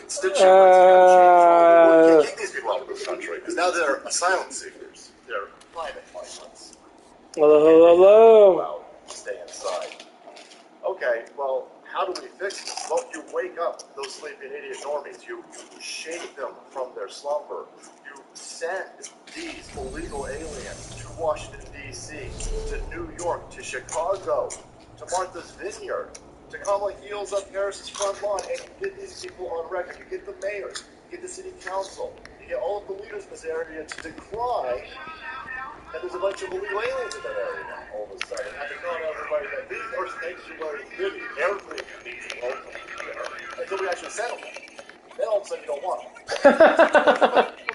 constituents gotta change. You can't kick these people out of this country because now they're asylum seekers. They're climate migrants. Hello. Stay inside. Okay, well, how do we fix this? Well, you wake up those sleeping idiot normies. You shake them from their slumber. You send these illegal aliens to Washington, D.C., to New York, to Chicago, to Martha's Vineyard, to Kamala Heels up Harris's front lawn, and you get these people on record. You get the mayors, you get the city council, you get all of the leaders in this area to decry that there's a bunch of illegal aliens in that area now, all of a sudden. And to tell everybody that these are sanctuary cities. Every needs welcome there. Until we actually settle them. Then all of a sudden you don't want them.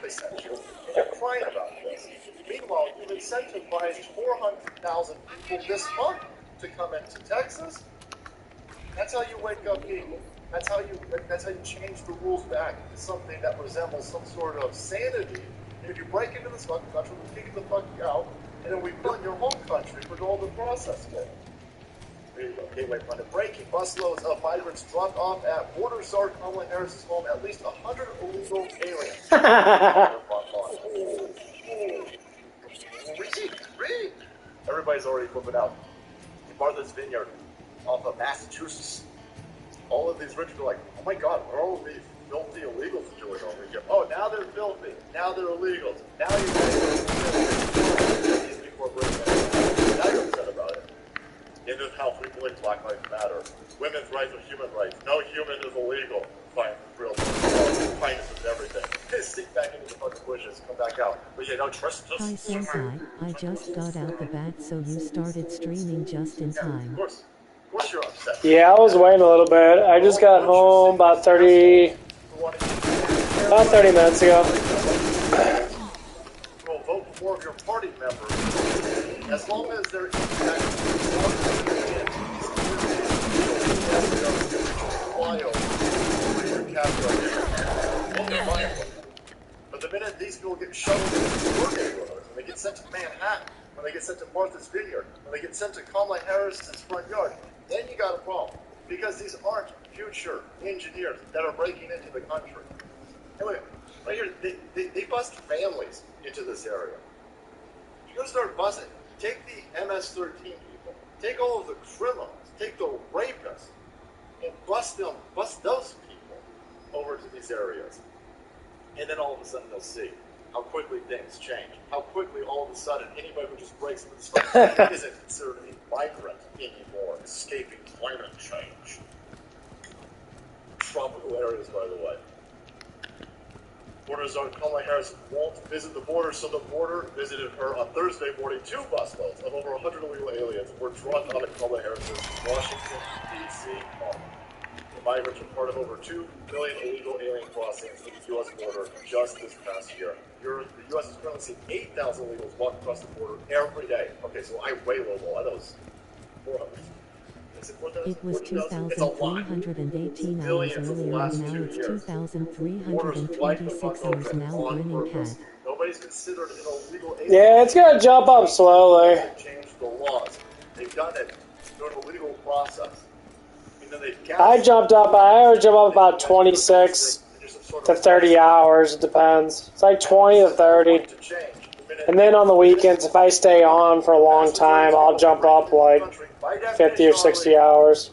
They sent you. And you're crying about this. Meanwhile, you've incentivized 400,000 people this month to come into Texas. That's how you wake up people. That's how you change the rules back to something that resembles some sort of sanity. And if you break into this fucking country, we kick you the fuck out, and then we put in your home country for all the process for it. There you go. Gateway plan of breaking. Busloads of migrants dropped off at border czar Kamala Harris's home. At least 100 illegal aliens. Read. Everybody's already flipping out. In Martha's Vineyard, off of Massachusetts, all of these rich people are like, oh my God, what are all of these filthy illegals doing over here? Oh, now they're filthy. Now they're illegals. Now you're these people are breaking it. Now you're upset about it. Indian health, we believe Black Lives Matter. Women's rights are human rights. No human is illegal. Fine, real. Kindness is everything. Sneak back into the fucking bushes, come back out. But yeah, no, trust us. Hi Senpai, I just got out the bat, so you started streaming just in time. Of course you're upset. Yeah, I was waiting a little bit. I just got home about 30 minutes ago. Well, vote for more of your party members. As long as they're but the minute these people get shuttled into your neighborhoods, when they get sent to Manhattan, when they get sent to Martha's Vineyard, when they get sent to Kamala Harris's front yard, then you got a problem. Because these aren't future engineers that are breaking into the country. Hey, look, right here, they bust families into this area. You're going to start busting. Take the MS-13 people. Take all of the criminals. Take the rapists. And bust those people over to these areas. And then all of a sudden they'll see how quickly things change. How quickly all of a sudden anybody who just breaks into this country isn't considered a migrant anymore, escaping climate change. Tropical areas, by the way. Border czar Kamala Harris won't visit the border, so the border visited her on Thursday morning. 2 busloads of over 100 illegal aliens were drawn out of Kamala Harris's Washington, D.C. home. The migrants were part of over 2 million illegal alien crossings at the U.S. border just this past year. The U.S. is currently seeing 8,000 illegals walk across the border every day. Okay, so I way low. I thought it was 400. It was 2,318 hours earlier, and now it's 2,326 hours now. Grinning cat. Nobody's considered an illegal alien. Yeah, it's gonna jump up slowly. They've changed the laws. They've done it through an illegal process. I jump up about 26 to 30 hours. It depends. It's like 20 to 30. And then on the weekends, if I stay on for a long time, I'll jump up like 50 or 60 hours.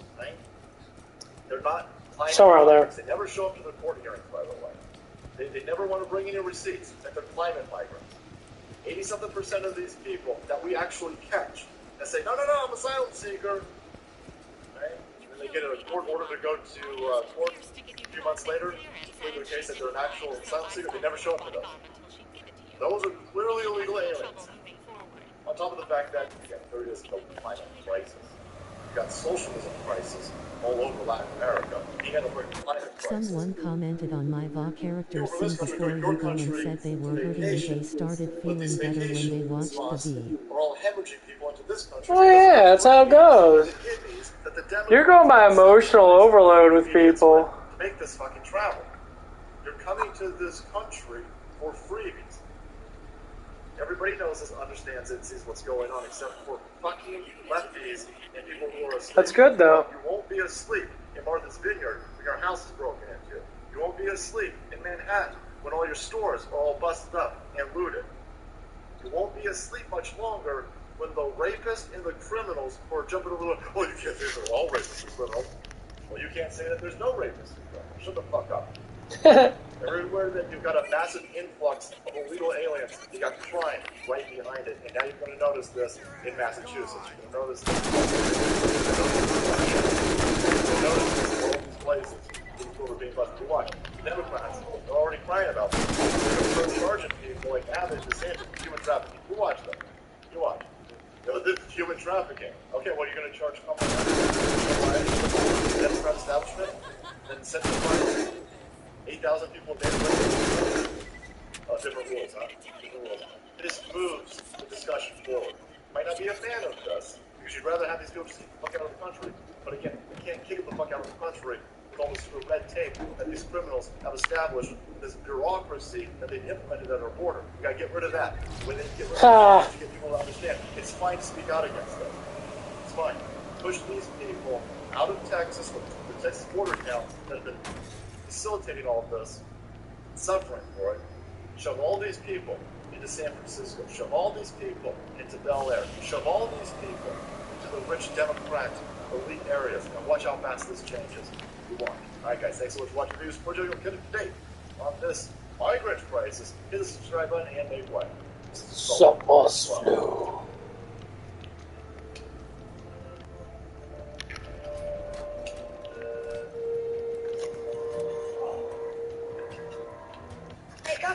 Somewhere around there. They never show up to the court hearings, by the way. They never want to bring any receipts that they're climate migrants. 80-something% of these people that we actually catch and say, no, I'm an asylum seeker. Right? And they get a court order to go to court a few months later to plead their case that they're an actual asylum seeker. They never show up to those. Those are clearly illegal aliens. On top of the fact that, again, there is no climate crisis. You've got socialism crisis all over Latin America. You had a climate crisis. Someone commented on my VA character scene before you go and said they were hurting and they started feeling better when they watched the V. We're all hemorrhaging people into this country. Oh yeah, that's how it goes. You're going by emotional overload with people. To make this fucking travel. You're coming to this country for freebies. Everybody knows this, understands it, sees what's going on, except for fucking lefties and people who are asleep. That's good, though. You won't be asleep in Martha's Vineyard when your house is broken into. You won't be asleep in Manhattan when all your stores are all busted up and looted. You won't be asleep much longer when the rapists and the criminals who are jumping over the, oh, you can't say they're all rapists and criminals. Well, you can't say that there's no rapists and criminals. Shut the fuck up. Everywhere that you've got a massive influx of illegal aliens, you got crime right behind it. And now you're going to notice this in Massachusetts. You're going to notice this. You're going to notice this in all these places. People are being busted. You watch. Democrats are already crying about this. They're going to start charging people like Abbott and DeSantis for human trafficking. You watch them. You watch. This is human trafficking. Okay, well, you're going to charge Kamala Harris, the Democrat establishment, then set the price. 8,000 people a day. Different rules, huh? Different rules. It just moves the discussion forward. You might not be a fan of this, because you'd rather have these people just get the fuck out of the country. But again, you can't kick the fuck out of the country with all this red tape that these criminals have established, this bureaucracy that they've implemented at our border. You gotta get rid of that. When they get rid of that, you get people to understand. It's fine to speak out against them. It's fine. Push these people out of Texas, the Texas border towns that have been facilitating all of this, suffering for it. Shove all these people into San Francisco. Shove all these people into Bel Air. Shove all these people into the rich Democrat elite areas. Now watch how fast this changes. You watch. Alright guys, thanks so much for watching the video. Support you. Get up to date on this migrant crisis. Hit the subscribe button and make way. So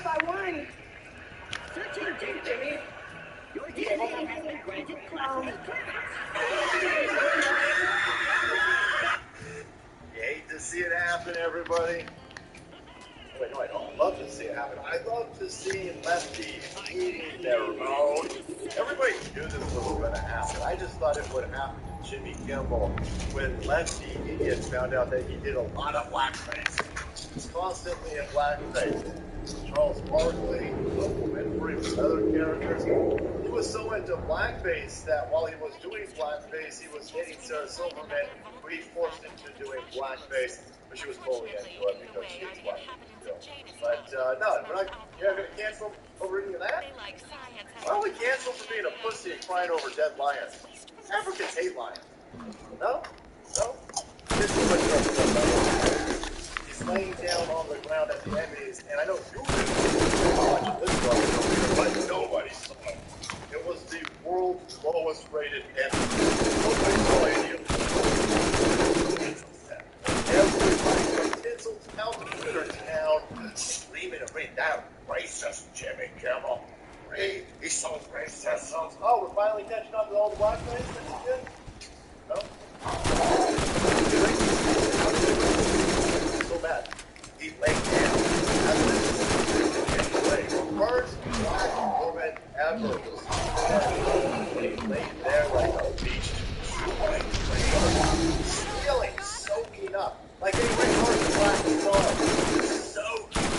I won. Search your date, Jimmy. Your DNA has been granted classical clearance. You hate to see it happen, everybody. Wait, no, I don't love to see it happen. I love to see Lefty eating their own. Everybody knew this was going to happen. I just thought it would happen to Jimmy Kimmel when Lefty Idiot found out that he did a lot of blackface. He's constantly in blackface. Charles Barkley, Oprah Winfrey, with other characters. He was so into blackface that while he was doing blackface, he was dating Sarah Silverman, who he forced into doing blackface, but she was totally into it because she was black. But no, you're not going to cancel over any of that? Why don't we cancel for being a pussy and crying over dead lions? Africans hate lions. No? No? This is what he's laying down on the ground at the Emmys, and I know you didn't watch this one, but nobody saw it. It was the world's lowest rated Emmy. Nobody saw any of it. Everybody from Tinseltown to Twittertown screaming and reading that racist Jimmy Kimmel. He's so racist. Oh, we're finally catching up to all the blackface that he did? No? So bad. He laid down. First black woman ever was dead. He laid there like a beach. Stealing, soaking up. Like a retarded black star. Soaking.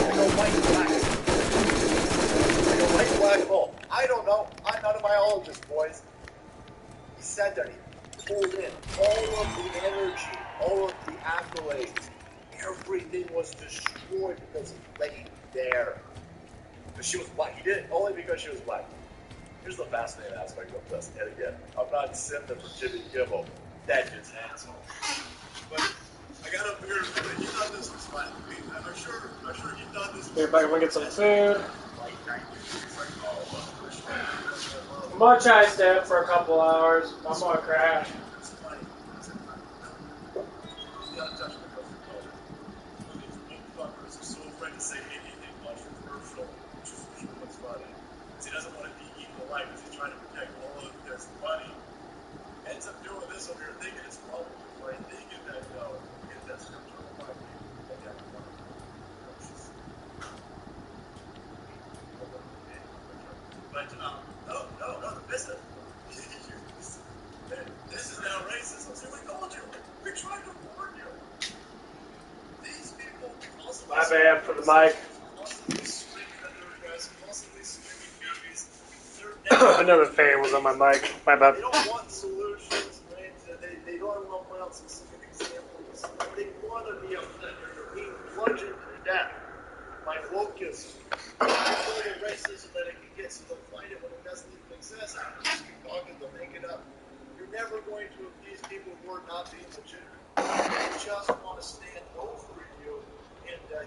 Like a white black. Like a white black hole. I don't know. I'm not a biologist, boys. He sat there and he pulled in all of the energy, all of the accolades. Everything was destroyed because he laid there. Because she was black. He did it only because she was black. Here's the fascinating aspect of this. And again, I'm not simping for Jimmy Kimmel. That dude's an asshole. But I got up here and you thought this was fine with me. I'm sure you thought this was everybody can get some food. I'm gonna try to stay up for a couple hours. I'm gonna crash. He doesn't want to be equal life because he's trying to protect all of his money. Ends up doing this over here, thinking it's public, right? Thinking that, get that scripture on my But, no, the business. This is now racist. See, we told you. We tried to warn you. These people also. My bad for the mic. Another fan was on my mic. My bad. They don't want solutions, right? They don't want to point out specific examples. They want to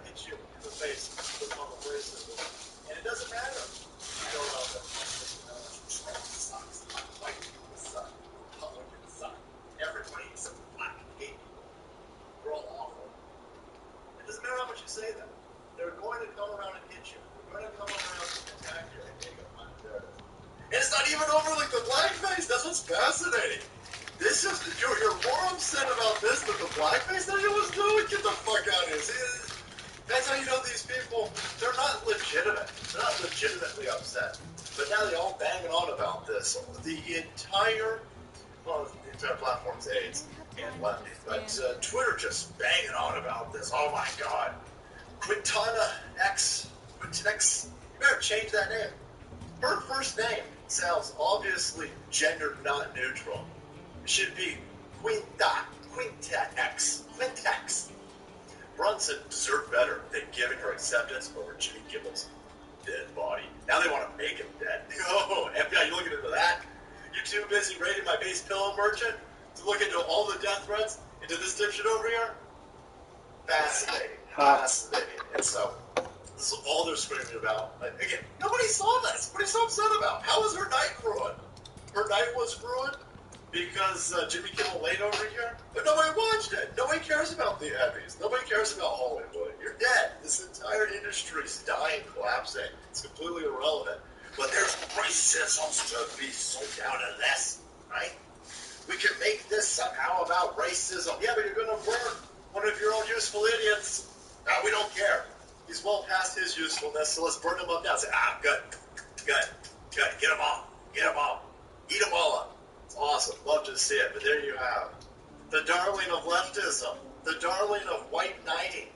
hit you in the face with all the racism. And it doesn't matter. You go around them, Trump sucks, white people suck, Republicans suck, everybody except black and gay people. We're all awful. It doesn't matter how much you say that. They're going to come around and hit you. They're going to come around and attack you. And take them on there. And it's not even over like the blackface. That's what's fascinating. This is, you're more upset about this than the blackface that he was doing? Get the fuck out of here. That's how you know these people, they're not legitimate. They're not legitimately upset. But now they're all banging on about this. The entire platform's AIDS and lefty. But Twitter just banging on about this. Oh my God. Quintana X. You better change that name. Her first name sounds obviously gender not neutral. It should be Quintex. Brunson deserved better than giving her acceptance over Jimmy Kimmel's dead body. Now they want to make him dead. Oh, FBI, you looking into that? You too busy raiding my base pillow merchant to look into all the death threats into this dipshit over here? Fascinating. And so, this is all they're screaming about. Again, nobody saw this. What are you so upset about? How was her night ruined? Her night was ruined because Jimmy Kimmel laid over here, but nobody watched it. Nobody cares about the Emmys. Nobody cares about Hollywood. You're dead. This entire industry is dying, collapsing. It's completely irrelevant. But there's racism to be so down to this, right? We can make this somehow about racism. Yeah, but you're going to burn one of your own useful idiots. No, we don't care. He's well past his usefulness, so let's burn him up now. Say, good. Get them all. Eat them all up. It's awesome. Love to see it. But there you have the darling of leftism, the darling of white knighting,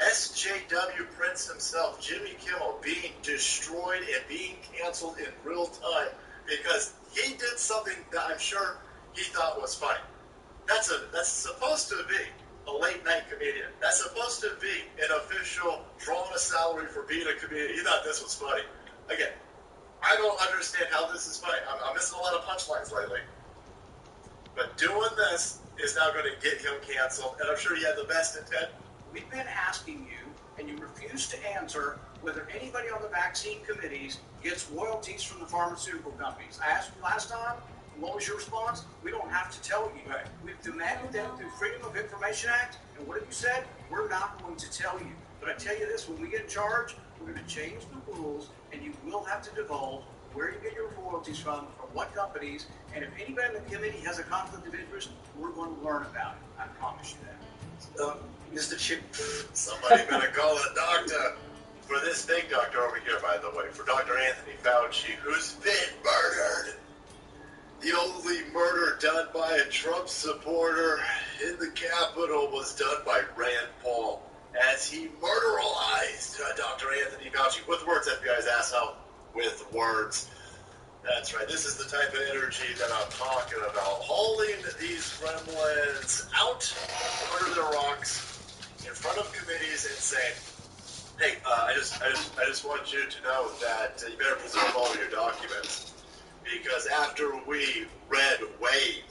SJW Prince himself, Jimmy Kimmel, being destroyed and being canceled in real time because he did something that I'm sure he thought was funny. That's supposed to be a late night comedian. That's supposed to be an official drawing a salary for being a comedian. He thought this was funny. Again, I don't understand how this is funny. I'm missing a lot of punchlines lately. But doing this is now going to get him canceled, and I'm sure he had the best intent. We've been asking you, and you refuse to answer, whether anybody on the vaccine committees gets royalties from the pharmaceutical companies. I asked you last time, what was your response? We don't have to tell you. Right. We've demanded them through Freedom of Information Act, and what have you said? We're not going to tell you. But I tell you this, when we get in charge, we're going to change the rules, and you will have to divulge where you get your royalties from what companies, and if anybody in the committee has a conflict of interest, we're going to learn about it. I promise you that. Mr. Chip, somebody better call a doctor. For this big doctor over here, by the way, for Dr. Anthony Fauci, who's been murdered. The only murder done by a Trump supporter in the Capitol was done by Rand Paul, as he murderalized Dr. Anthony Fauci with words, FBI's asshole, with words. That's right. This is the type of energy that I'm talking about. Hauling these gremlins out under the rocks in front of committees and saying, hey, I just want you to know that you better preserve all of your documents. Because after we red wave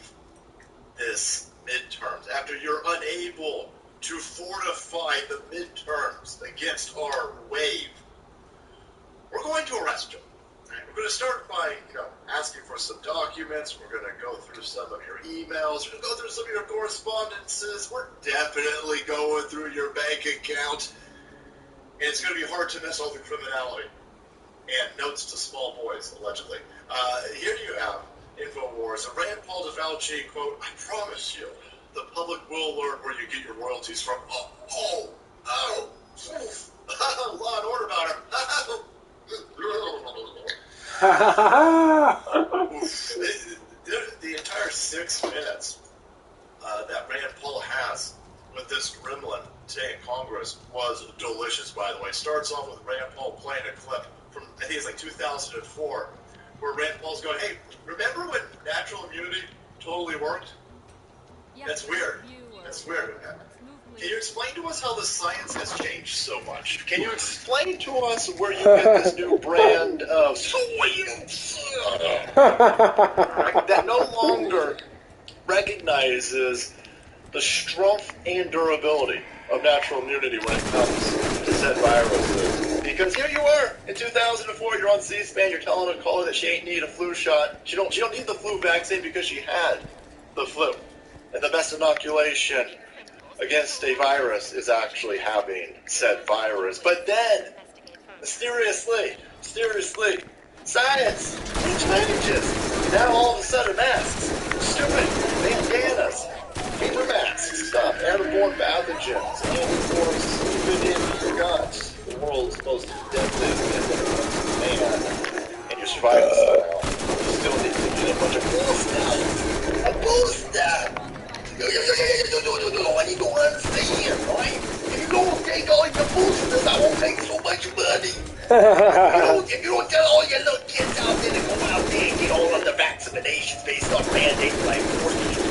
this midterms, after you're unable to fortify the midterms against our wave, we're going to arrest you. Right? We're going to start by asking for some documents. We're going to go through some of your emails. We're going to go through some of your correspondences. We're definitely going through your bank account. And it's going to be hard to miss all the criminality and notes to small boys, allegedly. Here you have InfoWars. Rand Paul to Fauci, quote, I promise you, the public will learn where you get your royalties from. Oh, Law and Order about the entire 6 minutes that Rand Paul has with this gremlin today in Congress was delicious, by the way. Starts off with Rand Paul playing a clip from, I think it's like 2004, where Rand Paul's going, hey, remember when natural immunity totally worked? That's weird. That's weird. Can you explain to us how the science has changed so much? Can you explain to us where you get this new brand of science that no longer recognizes the strength and durability of natural immunity when it comes said viruses. Because here you are, in 2004, you're on C-SPAN, you're telling a caller that she ain't need a flu shot. She don't need the flu vaccine because she had the flu. And the best inoculation against a virus is actually having said virus. But then, mysteriously, science changes. Now all of a sudden masks, stupid bandanas, paper masks, stuff, airborne pathogens, and of course, even if you got the world's most deadly man and you're surviving somehow, you still need to get a bunch of booster. A booster! And you don't understand, right? If you don't take all your boosters, I won't make so much money. If you don't tell all your little kids out there to go out there and get all of the vaccinations based on mandates like forcing you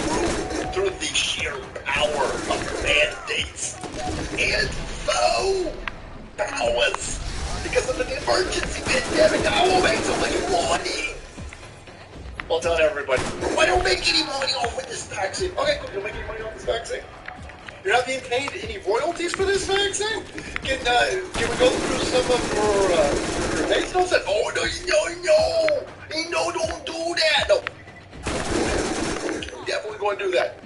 through the sheer power of mandates and faux powers because of an emergency pandemic, I will make so much money. I'll tell everybody, I don't make any money off with this vaccine. Okay, you don't make any money off this vaccine? You're not being paid any royalties for this vaccine? Can we go through some of your pay stubs? Oh, no, don't do that. No. I'm definitely going to do that.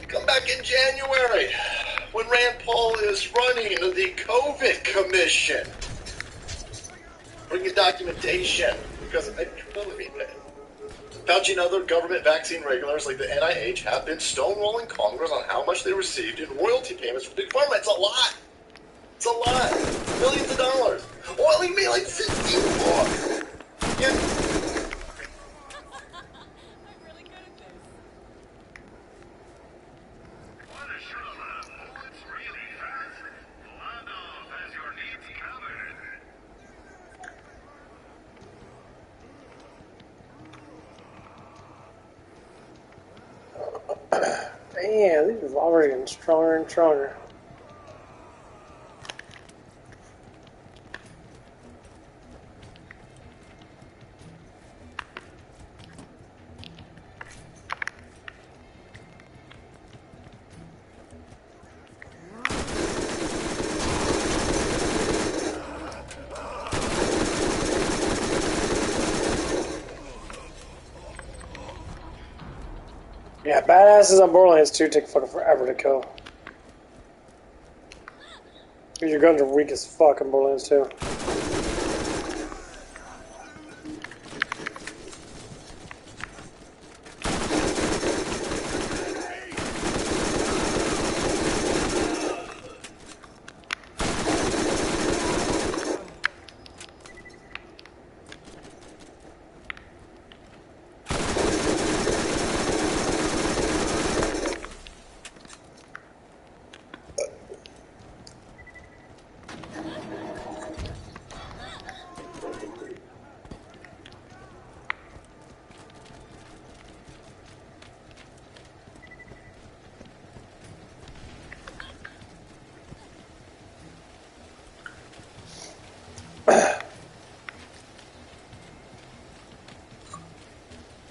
Come back in January when Rand Paul is running the COVID Commission. Bring your documentation because they really mean that. Fauci and other government vaccine regulators like the NIH have been stonewalling Congress on how much they received in royalty payments from Big Pharma. It's a lot. It's a lot. Millions of dollars. Oh, he made like 16 bucks. Yeah. Man, these are already getting stronger and stronger. Yeah, badasses on BorderLand 2 take fucking forever to kill. Your guns are weak as fuck in BorderLand 2.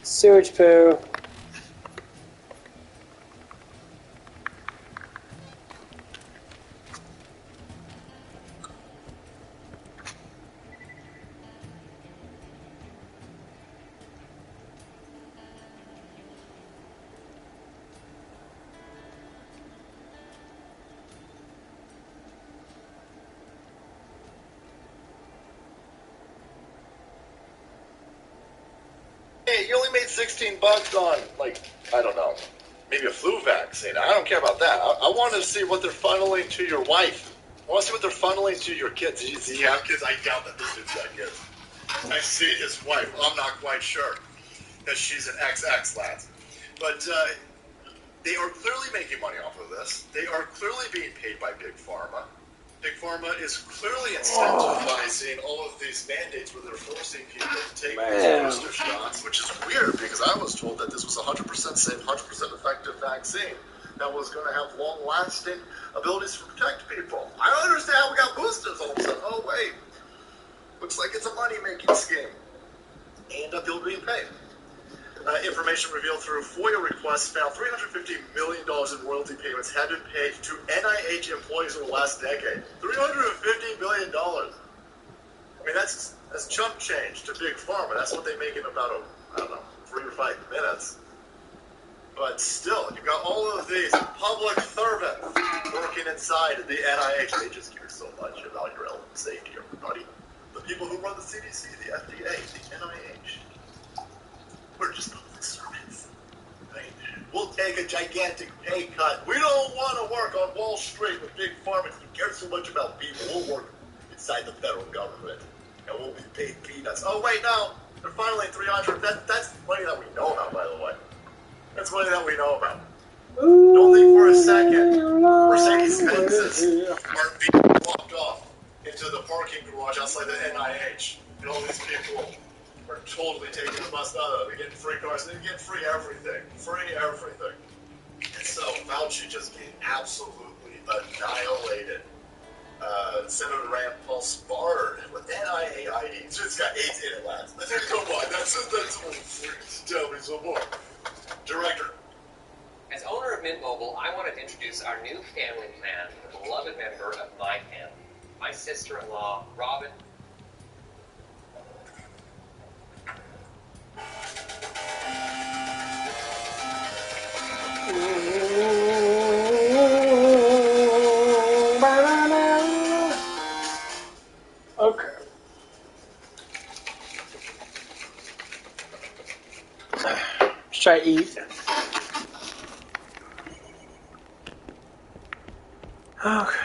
Sewage poo. Hey, you only made 16 bucks on, like, I don't know, maybe a flu vaccine. I don't care about that. I want to see what they're funneling to your wife. I want to see what they're funneling to your kids. Does he have kids? I doubt that this dude's got kids. I see his wife. I'm not quite sure that she's an XX, lads. But they are clearly making money off of this. They are clearly being paid by Big Pharma. Big Pharma is clearly incentivizing all of these mandates where they're forcing people to take these booster shots, which is weird because I was told that this was 100% safe, 100% effective vaccine that was going to have long-lasting abilities to protect people. I don't understand how we got boosters all of a sudden. Oh, wait. Looks like it's a money-making scheme. And people being paid. Information revealed through FOIA requests found $350 million in royalty payments had been paid to NIH employees over the last decade. $350 million. I mean, that's chump change to Big Pharma. That's what they make in about, I don't know, 3 or 5 minutes. But still, you've got all of these public servants working inside the NIH. They just care so much about your health and safety, everybody. The people who run the CDC, the FDA, the NIH. We're just public servants. Right? We'll take a gigantic pay cut. We don't want to work on Wall Street with Big Pharma because we care so much about people. We'll work inside the federal government, and we'll be paid peanuts. Oh, wait, no. They're finally 300. That's money that we know about, by the way. That's money that we know about. Don't think for a second Mercedes Benzes are being walked off into the parking garage outside the NIH. And all these people are totally taking the bus out of it. They're getting free cars. They're getting free everything. Free everything. And so Fauci just getting absolutely annihilated. Senator Rand Paul sparred with NIAID. It's just got 8 in it last. Come on, that's tell me some more. Director. As owner of Mint Mobile, I wanted to introduce our new family plan to a beloved member of my family, my sister-in-law, Robin. Okay. Let's try to eat. Okay.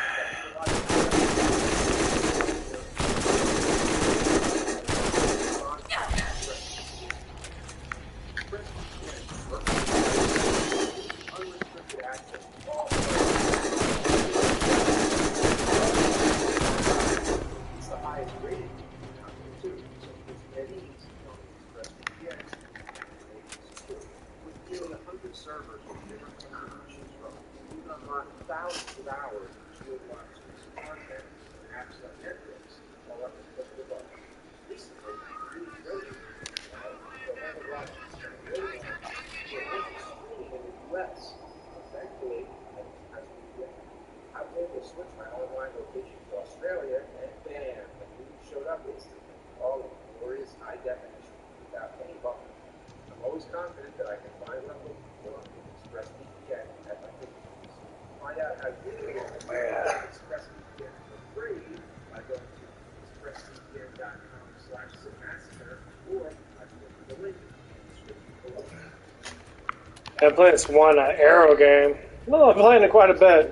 I play this one Arrow game. Well, I'm playing it quite a bit.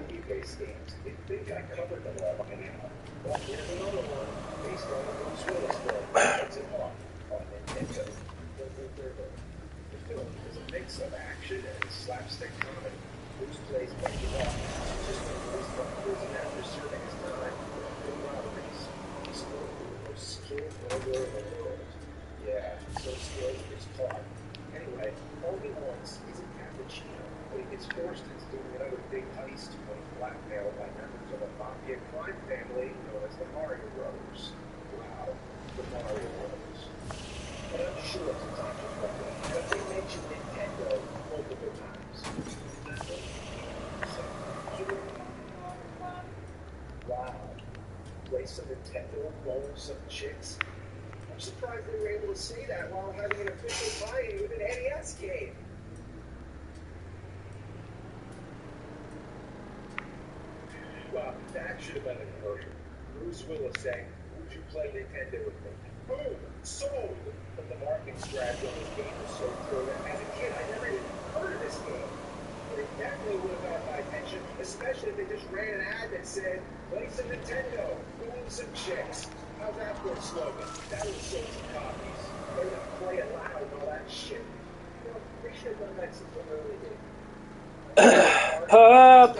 Pop!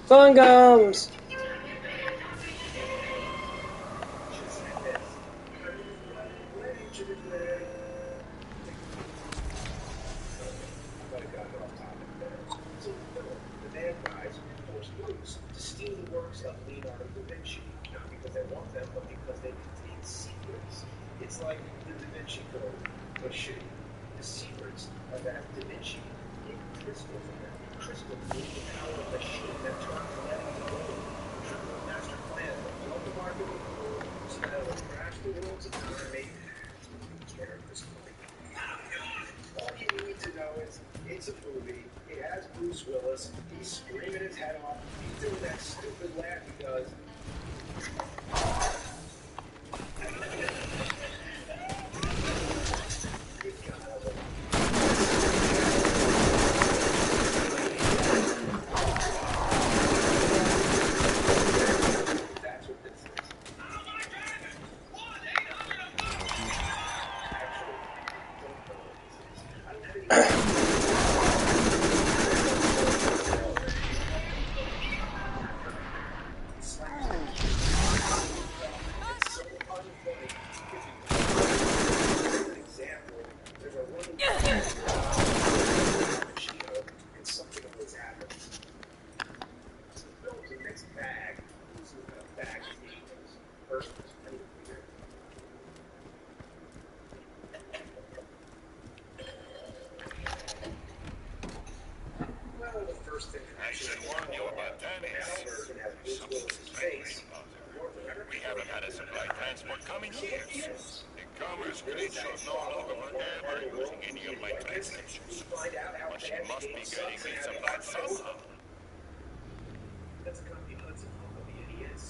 Fun gums! The secrets of that Da Vinci gave crystals in there. Crystals gave the power of the machine that turned lead into gold. Triple master plan to flood the market with gold, so that it would crash the world's economy. Take care of this movie. All you need to know is it's a movie. It has Bruce Willis. He's screaming his head off. He's doing that stupid laugh he does. That's what this is. We haven't had a supply transport coming years. The commerce creatures no longer ever using any of my translations. But she must be getting me supplied somehow. That's gonna be Hudson Hall, idiots.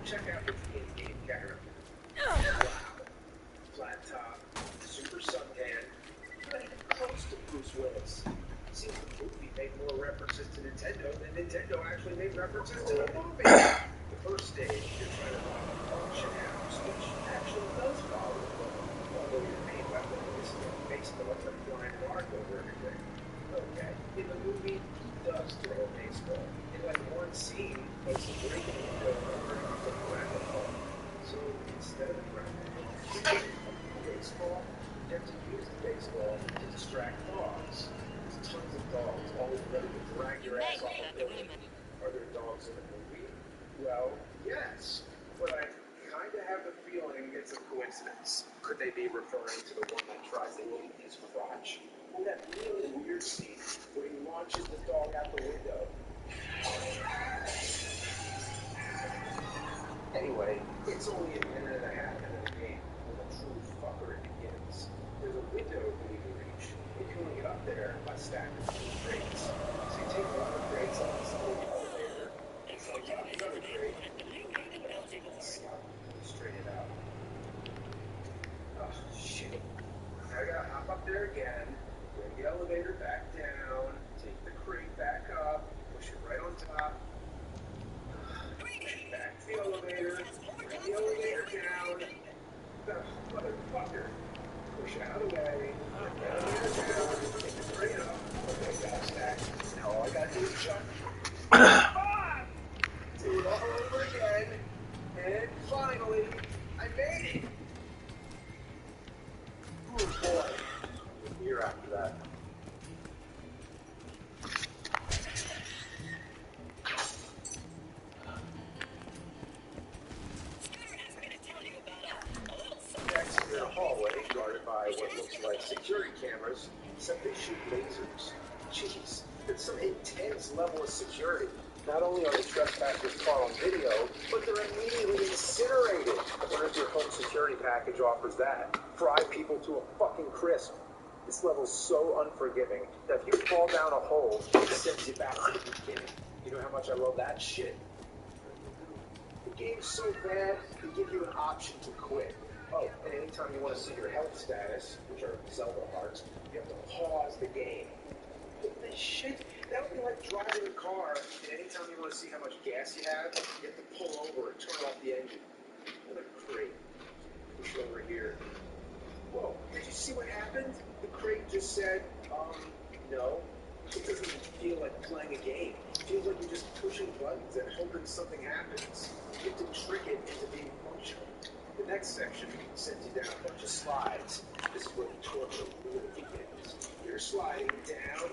Check out this in-game character. Wow. Flat top, super suntan, not even close to Bruce Willis. Seems the movie made more references to Nintendo than Nintendo actually made references to the movie. The first stage, you're trying to rob a function house, which actually does follow the book, although your main weapon is baseball with a flying mark over everything. Okay, in the movie, he does throw a baseball. In like one scene, it's a breaking window over the ground ball. So instead of the ground ball, baseball, you have to use the baseball to distract dogs. There's tons of dogs always ready to drag your ass off a building. Are there dogs in the movie? Well, yes. But I kind of have a feeling it's a coincidence. Could they be referring to the one that tries to eat his crotch? Or that really weird scene where he launches the dog out the window? Anyway, it's only a minute and a half into the game when the true fuckery begins. There's a window for you to reach, and you only get up there by stacking 2 crates. So you take one of the crates off the side of the elevator, and so you got another crate, straight it out. Oh, shit. I gotta hop up there again, bring the elevator back down, take the crate back up, push it right on top. Back to the elevator, bring the elevator down. The motherfucker. Push it out of the way, bring the elevator down, take the crate up. Okay, got stack. Now all I gotta do is jump. Do it all over again. And finally, I made it. Oh boy. A year after that. Next, in a hallway guarded by what looks like security cameras, except they shoot lasers. Jeez, it's some intense level of security. Not only are the trespassers caught on video, but they're immediately incinerated. I wonder if your home security package offers that. Fry people to a fucking crisp. This level's so unforgiving that if you fall down a hole, it sends you back to the beginning. You know how much I love that shit. The game's so bad, they give you an option to quit. Oh, and anytime you want to see your health status, which are Zelda hearts, you have to pause the game. This shit, that would be like driving a car, and anytime you want to see how much gas you have to pull over and turn off the engine. What a crate. Push it over here. Whoa, did you see what happened? The crate just said, no. It doesn't even feel like playing a game. It feels like you're just pushing buttons and hoping something happens. You have to trick it into being functional. The next section sends you down a bunch of slides. This is where the torture really begins. You're sliding down.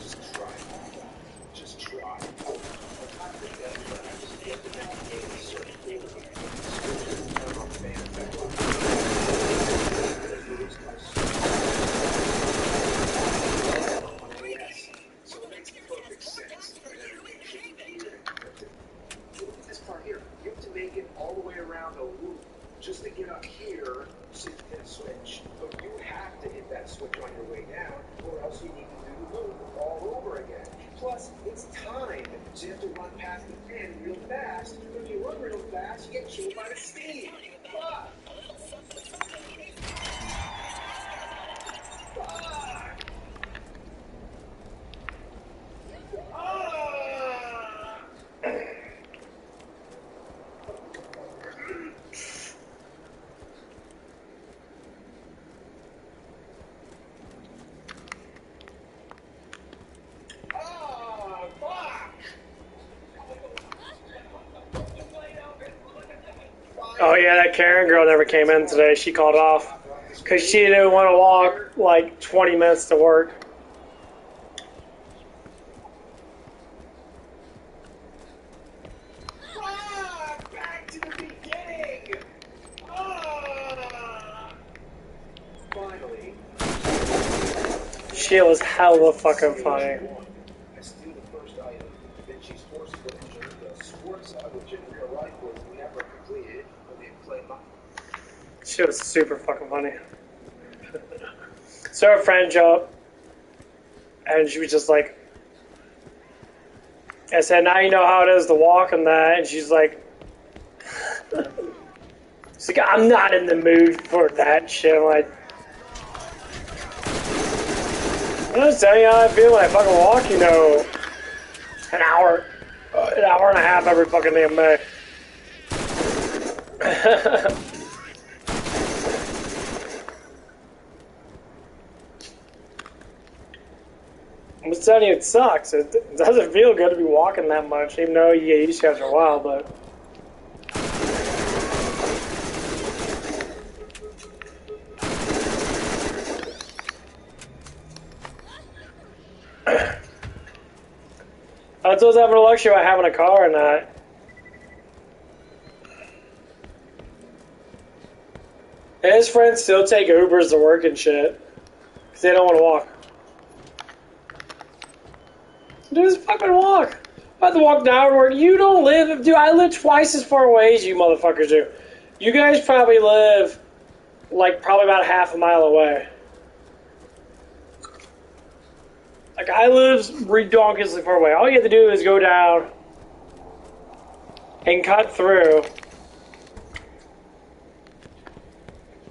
Just try. So it makes perfect sense. This part here, you have to make it all the way around the loop just to get up here so you can hit a switch. But you have to hit that switch on your way down, or else you need to do the loop all over again. Plus, it's timed, so you have to run past the pin real fast. But if you run real fast, you get killed by the steam. Fuck! Fuck! Oh yeah, that Karen girl never came in today. She called off because she didn't want to walk like 20 minutes to work. Back to the beginning! Finally. She was hella fucking funny. I steal the first item, then she's forced to enter the sports which in real life was never completed, only in play money. She was super fucking funny. So her friend showed up, and she was just like, I said, now you know how it is to walk and that, and she's like, I'm not in the mood for that shit. I'm like, I'm just telling you how I feel when I fucking walk, you know, an hour and a half every fucking damn day. I'm just telling you, it sucks. It doesn't feel good to be walking that much, even though you get used to it after a while, but... I was having a luxury about having a car or not. And his friends still take Ubers to work and shit. Because they don't want to walk. Just fucking walk. I have to walk down to work. You don't live... Dude, I live twice as far away as you motherfuckers do. You guys probably live... like, probably about half a mile away. Like, I live redonkulously far away. All you have to do is go down and cut through.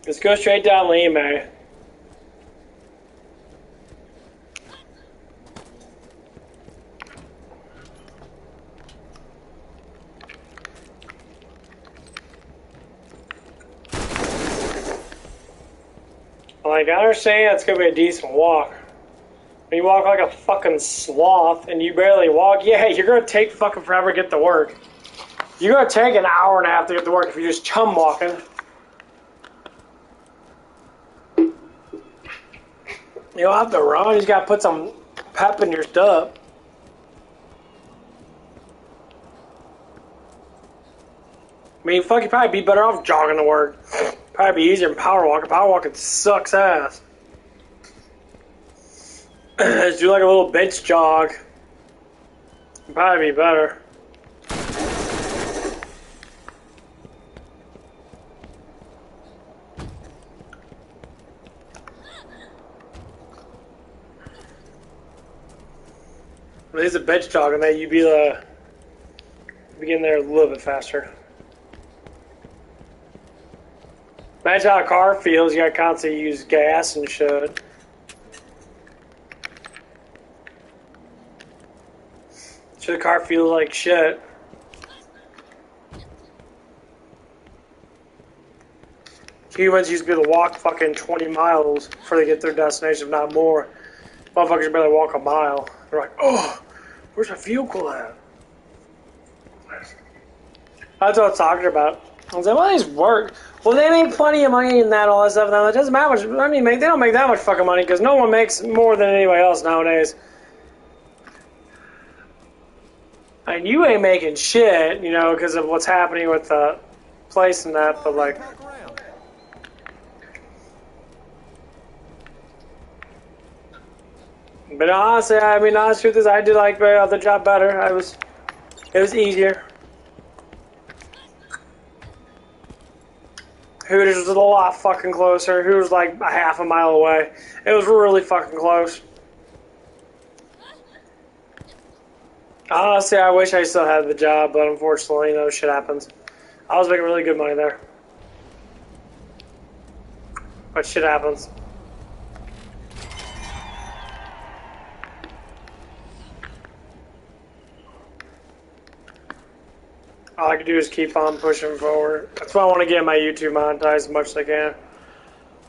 Just go straight down Lima. Like, I understand it's going to be a decent walk. When you walk like a fucking sloth and you barely walk, yeah, you're going to take fucking forever to get to work. You're going to take an hour and a half to get to work if you're just chum walking. You don't have to run, you just got to put some pep in your step. I mean, fuck, you'd probably be better off jogging to work. Probably be easier than power walking. Power walking sucks ass. Just do like a little bench jog. It'd probably be better. At least a bench jog and that you'd be getting there a little bit faster. Imagine how a car feels. You gotta constantly use gas and shit. So the car feels like shit. Humans used to be able to walk fucking 20 miles before they get to their destination, if not more. Motherfuckers barely walk a mile. They're like, oh, where's my vehicle at? That's what I was talking about. I was like, well, these work. Well, they make plenty of money and that, all that stuff. Now, it doesn't matter much. I mean, they don't make that much fucking money because no one makes more than anybody else nowadays. And you ain't making shit, you know, because of what's happening with the place and that, but like... But honestly, I mean, honest truth is I did like my other job better. It was easier. Hooters was a lot fucking closer. Hooters was like a half a mile away. It was really fucking close. Honestly, I wish I still had the job, but unfortunately, you know, shit happens. I was making really good money there. But shit happens. All I can do is keep on pushing forward. That's why I want to get my YouTube monetized as much as I can.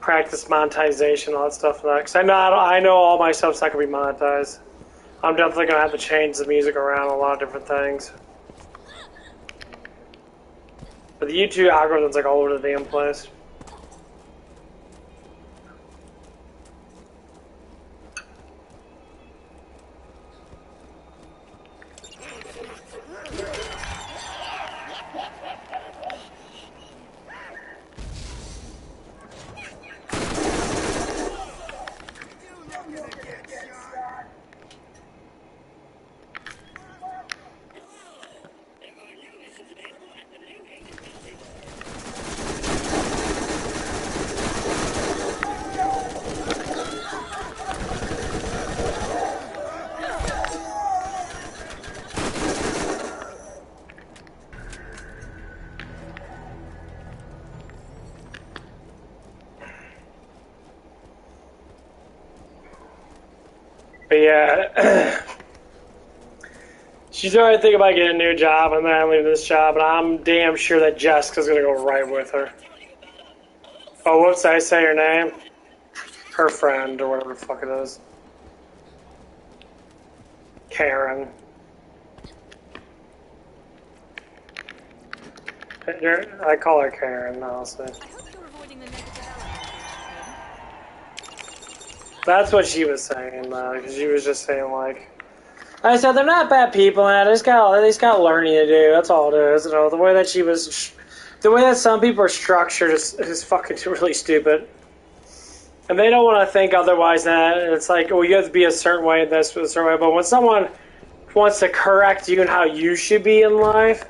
Practice monetization, all that stuff like that. Because I know all my stuff's not going to be monetized. I'm definitely going to have to change the music around a lot of different things. But the YouTube algorithm's like all over the damn place. But yeah, she's already thinking about getting a new job and then leaving this job, and I'm damn sure that Jessica's gonna go right with her. Oh, whoops, did I say her name? Her friend, or whatever the fuck it is. Karen. I call her Karen, honestly. That's what she was saying, because she was just saying, like, I said, they're not bad people, man. They just got learning to do. That's all it is. You know, the way that some people are structured is fucking really stupid. And they don't want to think otherwise than that. And it's like, well, you have to be a certain way, and that's a certain way. But when someone wants to correct you and how you should be in life,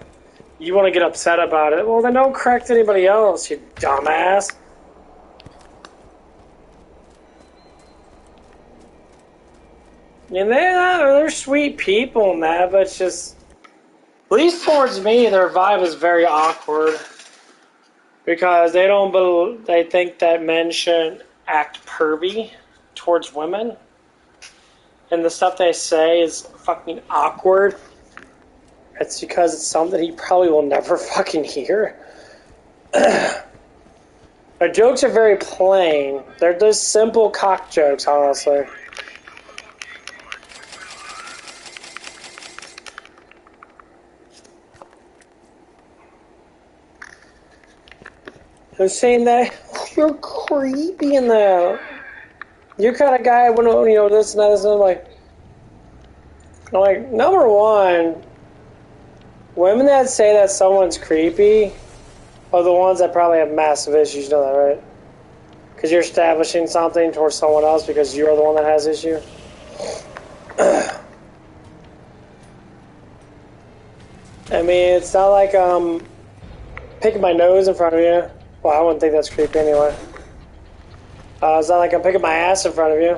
you want to get upset about it. Well, then don't correct anybody else, you dumbass. And they're sweet people and that, but it's just, at least towards me, their vibe is very awkward. Because they think that men shouldn't act pervy towards women. And the stuff they say is fucking awkward. It's because it's something he probably will never fucking hear. Our jokes are very plain. They're just simple cock jokes, honestly. I'm saying that you're creepy in that. You're kind of guy when this and that, this and that. I'm like, number one, women that say that someone's creepy are the ones that probably have massive issues. You know that, right? Because you're establishing something towards someone else because you're the one that has issue. I mean, it's not like picking my nose in front of you. Well, I wouldn't think that's creepy anyway. It's not like I'm picking my ass in front of you,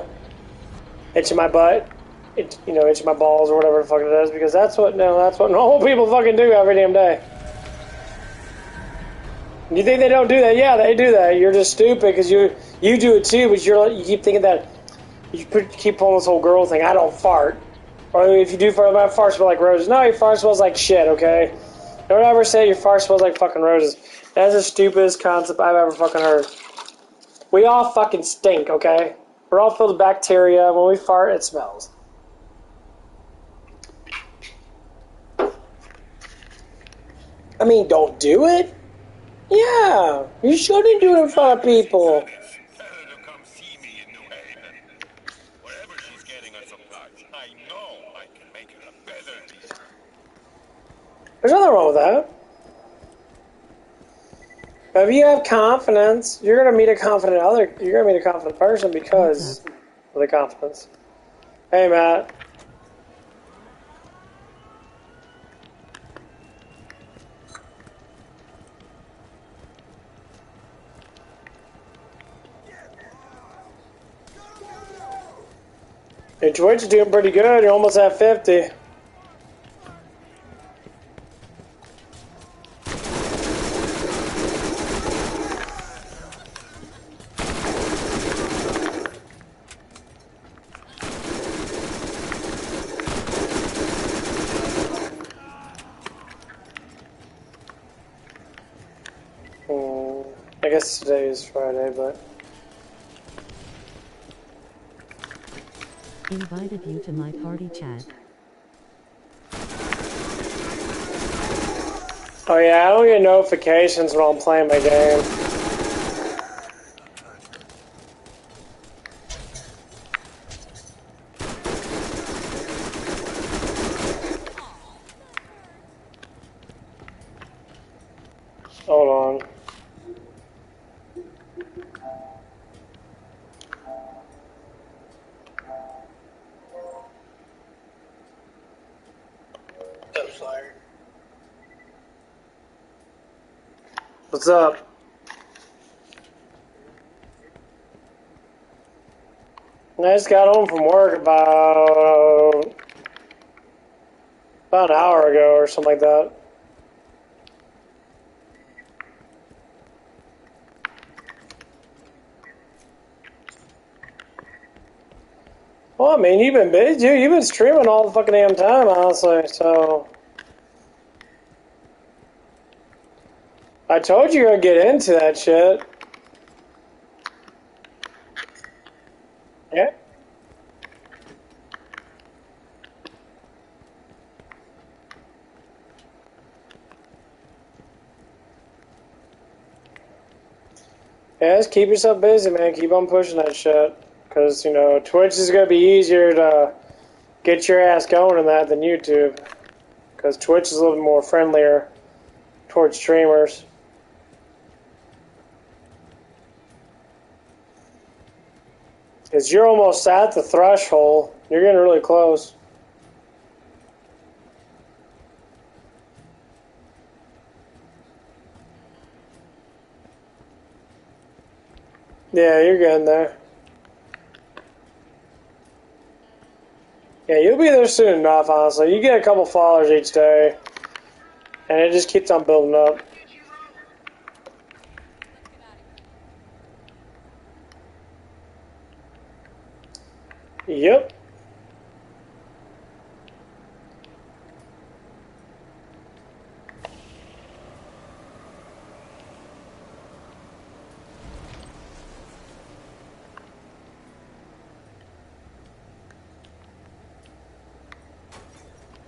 itching my butt, itching my balls or whatever the fuck it is, because that's what normal people fucking do every damn day. You think they don't do that? Yeah, they do that. You're just stupid because you do it too, but you keep thinking that you keep pulling this whole girl thing. I don't fart, or if you do fart, my fart smells like roses. No, your fart smells like shit. Okay, don't ever say your fart smells like fucking roses. That's the stupidest concept I've ever fucking heard. We all fucking stink, okay? We're all filled with bacteria. When we fart, it smells. I mean, don't do it. Yeah, you shouldn't do it in front of people. Tell her to come see me in New Haven. Wherever she's getting her supplies, I know I can make her a better deal. There's nothing wrong with that. But if you have confidence, you're gonna meet a confident person because of the confidence. Hey, Matt. Hey, Twitch is doing pretty good. You're almost at 50. I guess today is Friday, but... Invited you to my party chat. Oh yeah, I don't get notifications when I'm playing my game. Hold on. What's up? I just got home from work about an hour ago or something like that. Well, I mean, you've been busy, dude. You've been streaming all the fucking damn time, honestly, so... I told you I'd get into that shit. Yeah? Yeah, just keep yourself busy, man. Keep on pushing that shit. Because, you know, Twitch is going to be easier to get your ass going in that than YouTube. Because Twitch is a little bit more friendlier towards streamers. Because you're almost at the threshold. You're getting really close. Yeah, you're getting there. Yeah, you'll be there soon enough, honestly. You get a couple followers each day, and it just keeps on building up. Yep.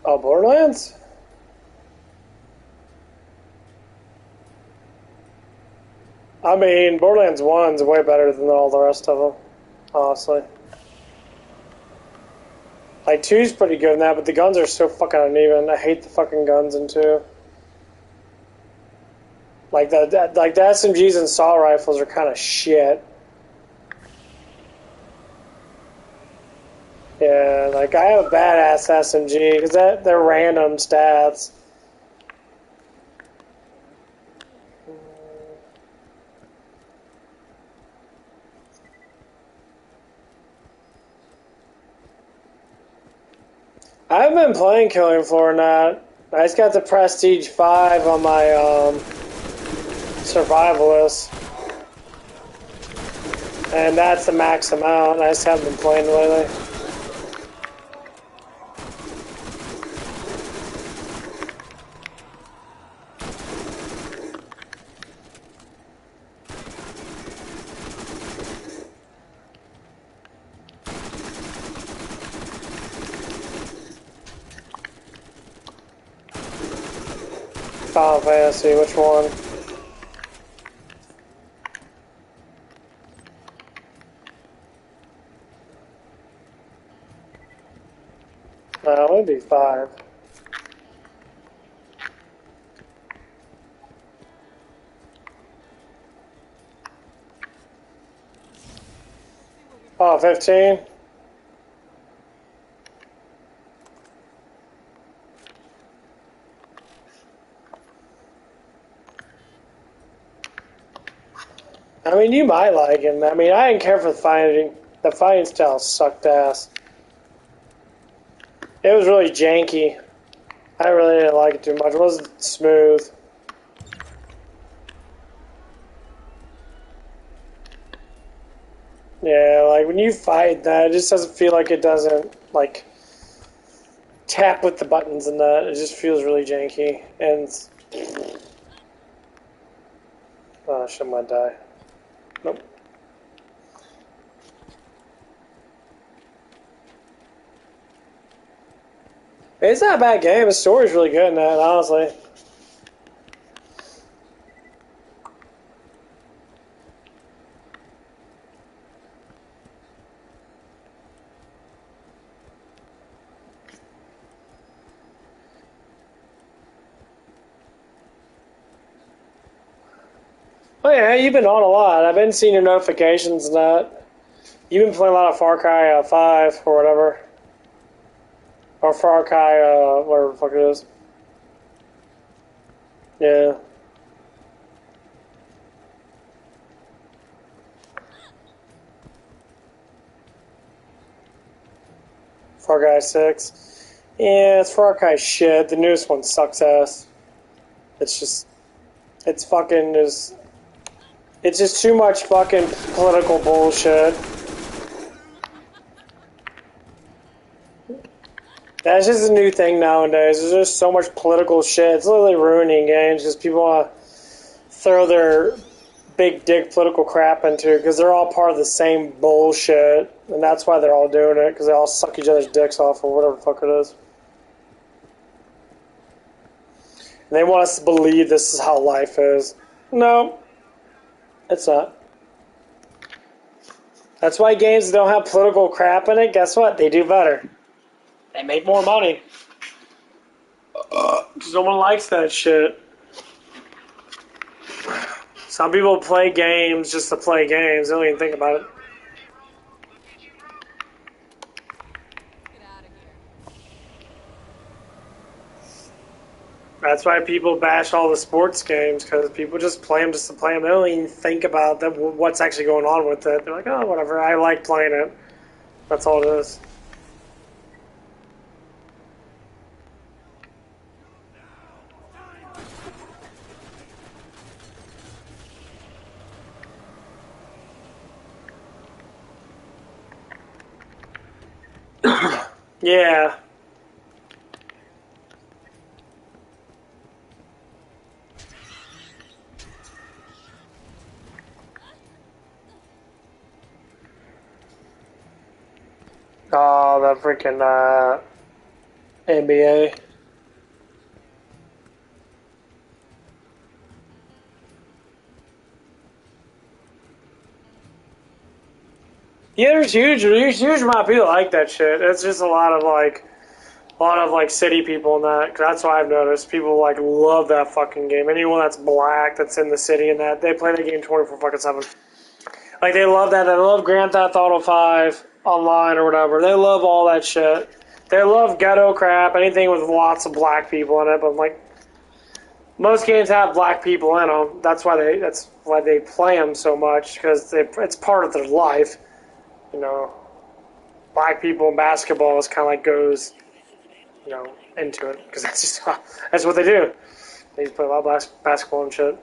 Oh, Borderlands? I mean, Borderlands 1's way better than all the rest of them, honestly. Like, 2's pretty good in that, but the guns are so fucking uneven. I hate the fucking guns in 2. Like, the SMGs and assault rifles are kind of shit. Yeah, like, I have a badass SMG, because they're random stats. I've been playing Killing Floor Nat. I just got the Prestige 5 on my Survivalist. And that's the max amount. I just haven't been playing lately. Final Fantasy, which one? No, it would be 5. Oh, 15? I mean, you might like him. I mean, I didn't care for the fighting. The fighting style sucked ass. It was really janky. I really didn't like it too much. It wasn't smooth. Yeah, like when you fight that, it just doesn't feel like it doesn't, like, tap with the buttons and that. It just feels really janky. And. Oh, shit, might die. Nope. It's not a bad game. The story's really good in that, honestly. Oh yeah, you've been on a lot. I've been seeing your notifications and that. You've been playing a lot of Far Cry 5 or whatever. Or Far Cry, whatever the fuck it is. Yeah. Far Cry 6. Yeah, it's Far Cry shit. The newest one sucks ass. It's just... It's fucking just... It's just too much fucking political bullshit. That's just a new thing nowadays. There's just so much political shit. It's literally ruining games because people want to throw their big dick political crap into it because they're all part of the same bullshit. And that's why they're all doing it, because they all suck each other's dicks off or whatever the fuck it is. And they want us to believe this is how life is. No, it's not. That's why games that don't have political crap in it, guess what? They do better. They make more money. Someone likes that shit. Some people play games just to play games. They don't even think about it. That's why people bash all the sports games, because people just play them just to play them. They don't even think about that, what's actually going on with it. They're like, oh, whatever, I like playing it. That's all it is. Yeah. Oh, that freaking NBA. Yeah, there's huge amount of people like that shit. It's just a lot of city people and that. 'Cause that's what I've noticed. People like love that fucking game. Anyone that's black that's in the city and that, they play the game 24/7. Like they love that. They love Grand Theft Auto 5 online or whatever. They love all that shit. They love ghetto crap, anything with lots of black people in it. But like most games have black people in them. That's why they play them so much, because it's part of their life. You know, black people in basketball is kind of like goes, you know, into it, because that's just that's what they do. They just play a lot of basketball and shit.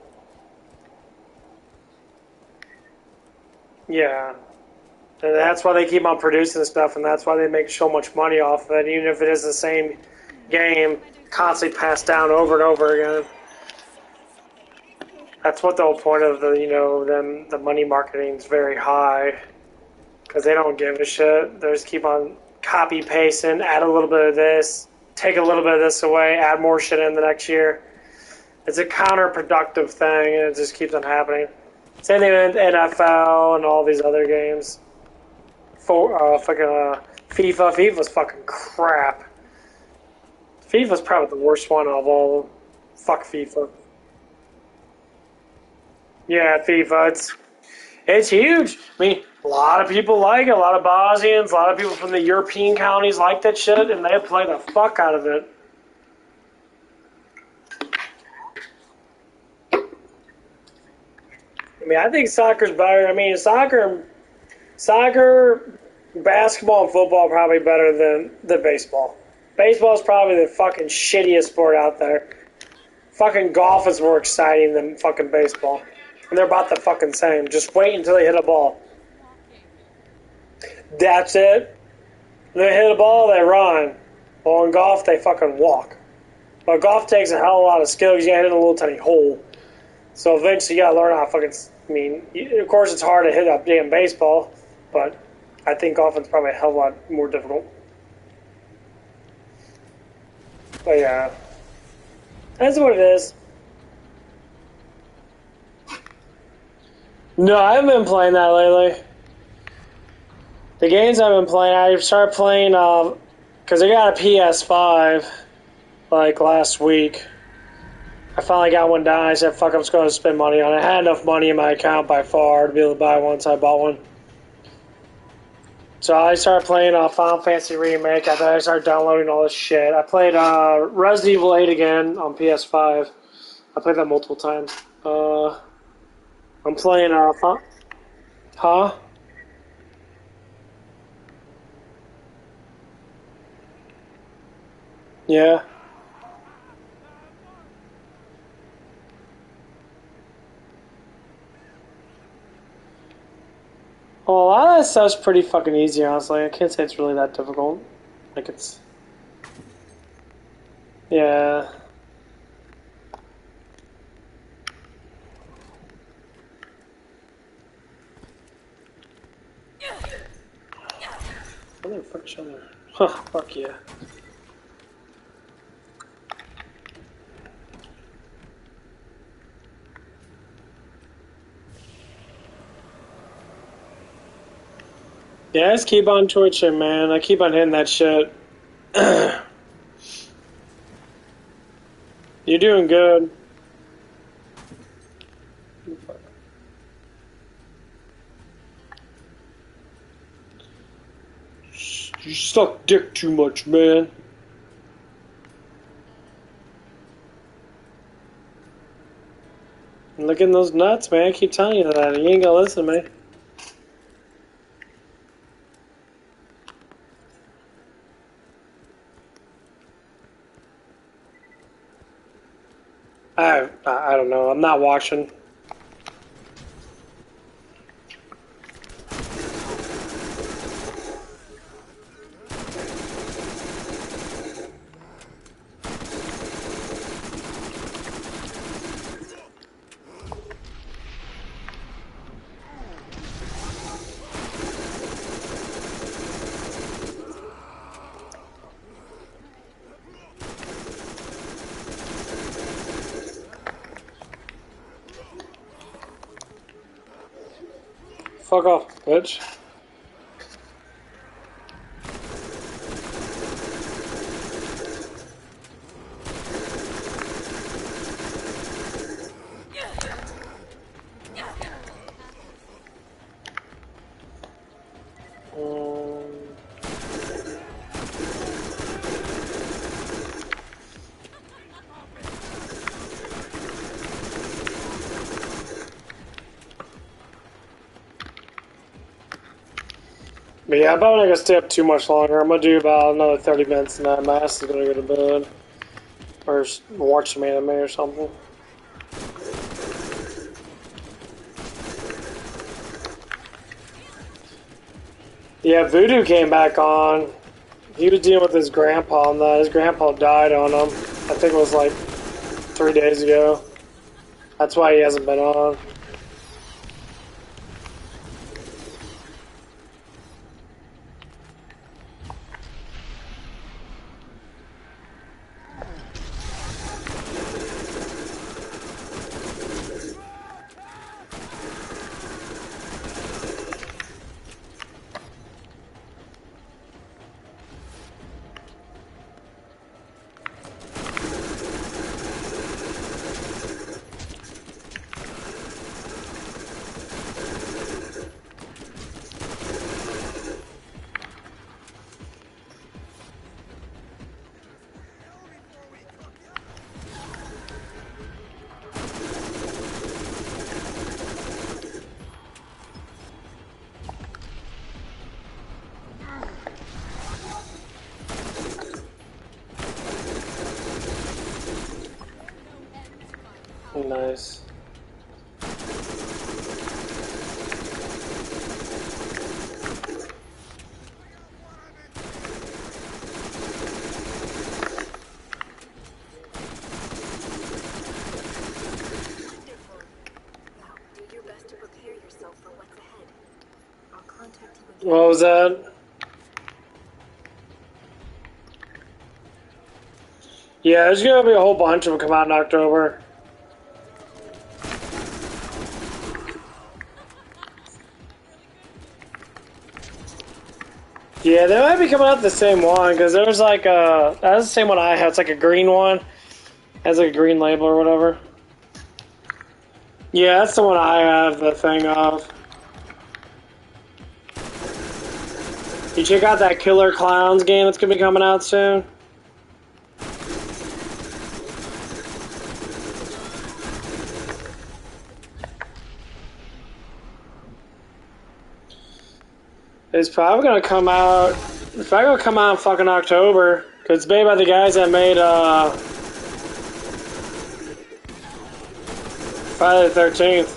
Yeah. And that's why they keep on producing stuff, and that's why they make so much money off of it, even if it is the same game constantly passed down over and over again. That's what the whole point of the money marketing is very high, because they don't give a shit. They just keep on copy pasting, add a little bit of this, take a little bit of this away, add more shit in the next year. It's a counterproductive thing, and it just keeps on happening. Same thing with NFL and all these other games. FIFA. FIFA's fucking crap. FIFA's probably the worst one of all of them. Fuck FIFA. Yeah, FIFA. It's huge. I mean, a lot of people like it. A lot of Bosnians, a lot of people from the European counties like that shit, and they play the fuck out of it. I mean, I think soccer's better. I mean, soccer, basketball, and football are probably better than baseball. Baseball is probably the fucking shittiest sport out there. Fucking golf is more exciting than fucking baseball. And they're about the fucking same. Just wait until they hit a ball. That's it. When they hit a ball, they run. Well, in golf, they fucking walk. But golf takes a hell of a lot of skill because you gotta hit a little tiny hole. So eventually you gotta learn how to fucking... I mean, of course it's hard to hit a damn baseball, but I think golf is probably a hell of a lot more difficult. But yeah. That's what it is. No, I haven't been playing that lately. The games I've been playing, I started playing, because I got a PS5, like, last week. I finally got one down. I said, fuck, I'm just going to spend money on it. I had enough money in my account by far to be able to buy one, so I bought one. So I started playing Final Fantasy Remake. I started downloading all this shit. I played Resident Evil 8 again on PS5. I played that multiple times. I'm playing, huh? Yeah. Well, a lot of that stuff's pretty fucking easy, honestly. I can't say it's really that difficult. Like, it's... Yeah. What the fuck shall I... Huh, fuck yeah. Yeah, I just keep on twitching, man. I keep on hitting that shit. You're doing good. You suck dick too much, man. Look at those nuts, man. I keep telling you that. You ain't gonna listen to me. I don't know. I'm not watching. Fuck off, bitch. But yeah, I'm probably not gonna stay up too much longer. I'm gonna do about another 30 minutes and then my ass is gonna go to bed. Or watch some anime or something. Yeah, Voodoo came back on. He was dealing with his grandpa on that. His grandpa died on him. I think it was like 3 days ago. That's why he hasn't been on. Nice. What was that? Yeah, there's gonna be a whole bunch of them come out in October. Yeah, they might be coming out the same one, because there was like that's the same one I had. It's like a green one. It has like a green label or whatever. Yeah, that's the one I have the thing of. You check out that Killer Clowns game that's gonna be coming out soon. It's probably gonna come out. It's probably gonna come out in fucking October, cause it's made by the guys that made Friday the 13th.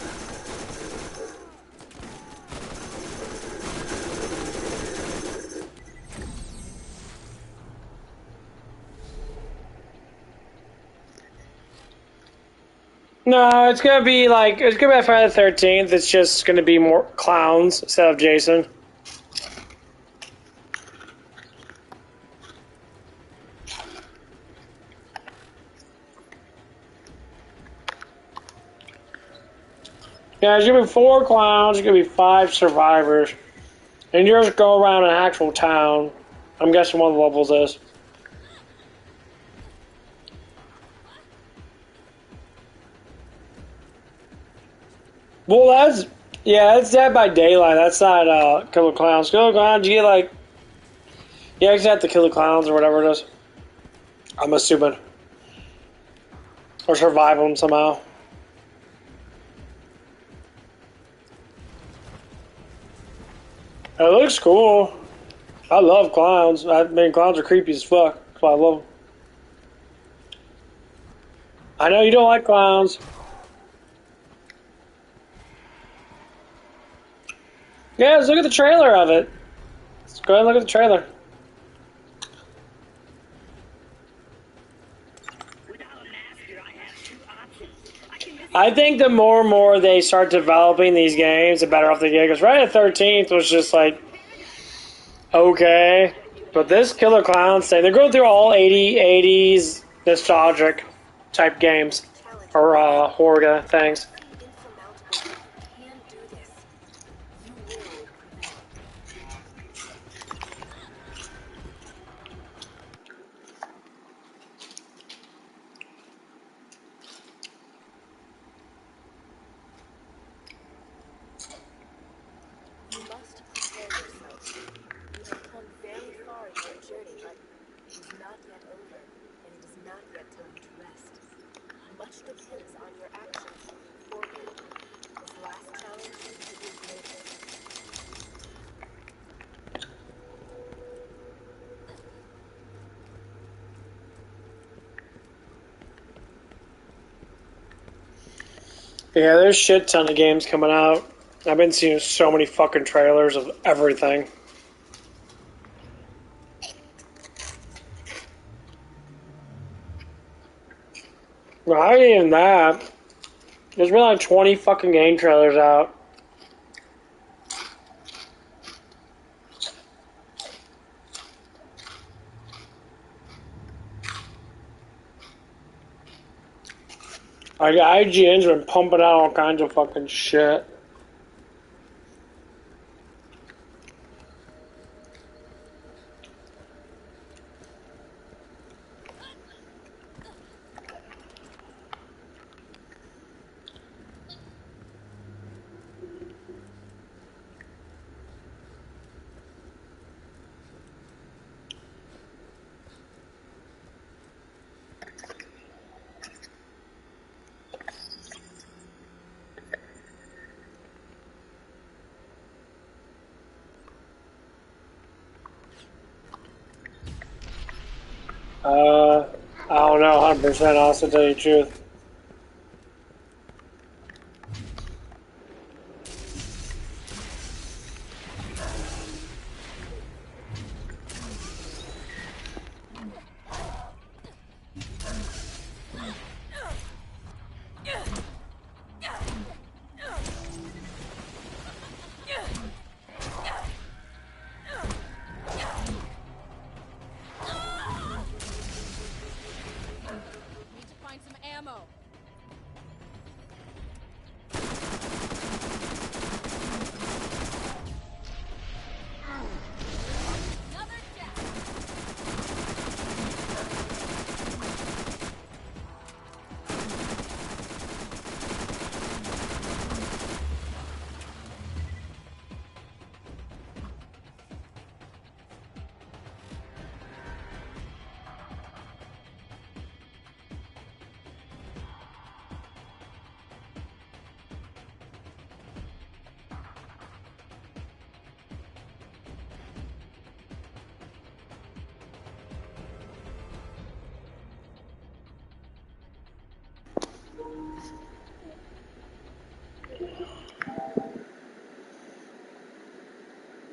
No, it's gonna be like it's gonna be Friday the 13th. It's just gonna be more clowns instead of Jason. Yeah, there's gonna be 4 clowns. There's gonna be 5 survivors, and you just go around an actual town. I'm guessing one of the levels is. Well, that's Dead by Daylight. That's not Killer Clowns. Killer Clowns, you get like you have to kill the clowns or whatever it is. I'm assuming, or survive them somehow. It looks cool. I love clowns. I mean, clowns are creepy as fuck. That's why I love them. I know you don't like clowns. Yeah, let's look at the trailer of it. Let's go ahead and look at the trailer. I think the more and more they start developing these games, the better off they get. Because Friday the 13th was just like, okay. But this Killer Clowns thing, they're going through all 80s nostalgic type games. Or horror things. Yeah, there's shit ton of games coming out. I've been seeing so many fucking trailers of everything. Not even that. There's been like 20 fucking game trailers out. Like, IGN's been pumping out all kinds of fucking shit. I don't know 100%, honestly, to tell you the truth.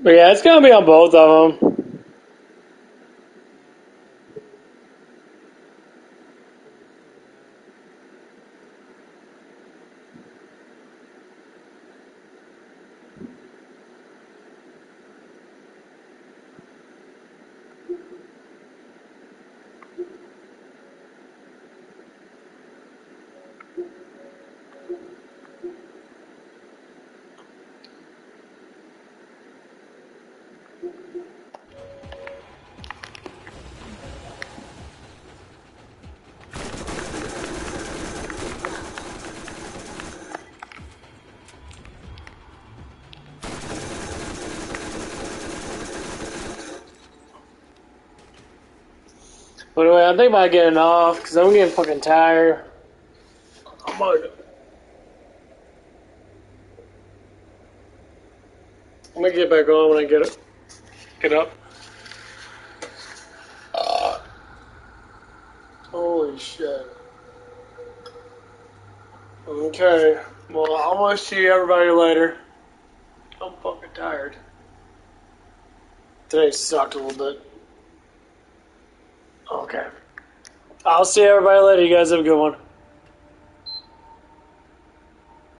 But yeah, it's gonna be on both of them. But anyway, I think about getting off because I'm getting fucking tired. I'm gonna get back on when I get up. Holy shit. Okay. Well, I'm gonna see everybody later. I'm fucking tired. Today sucked a little bit. Okay. I'll see everybody later. You guys have a good one.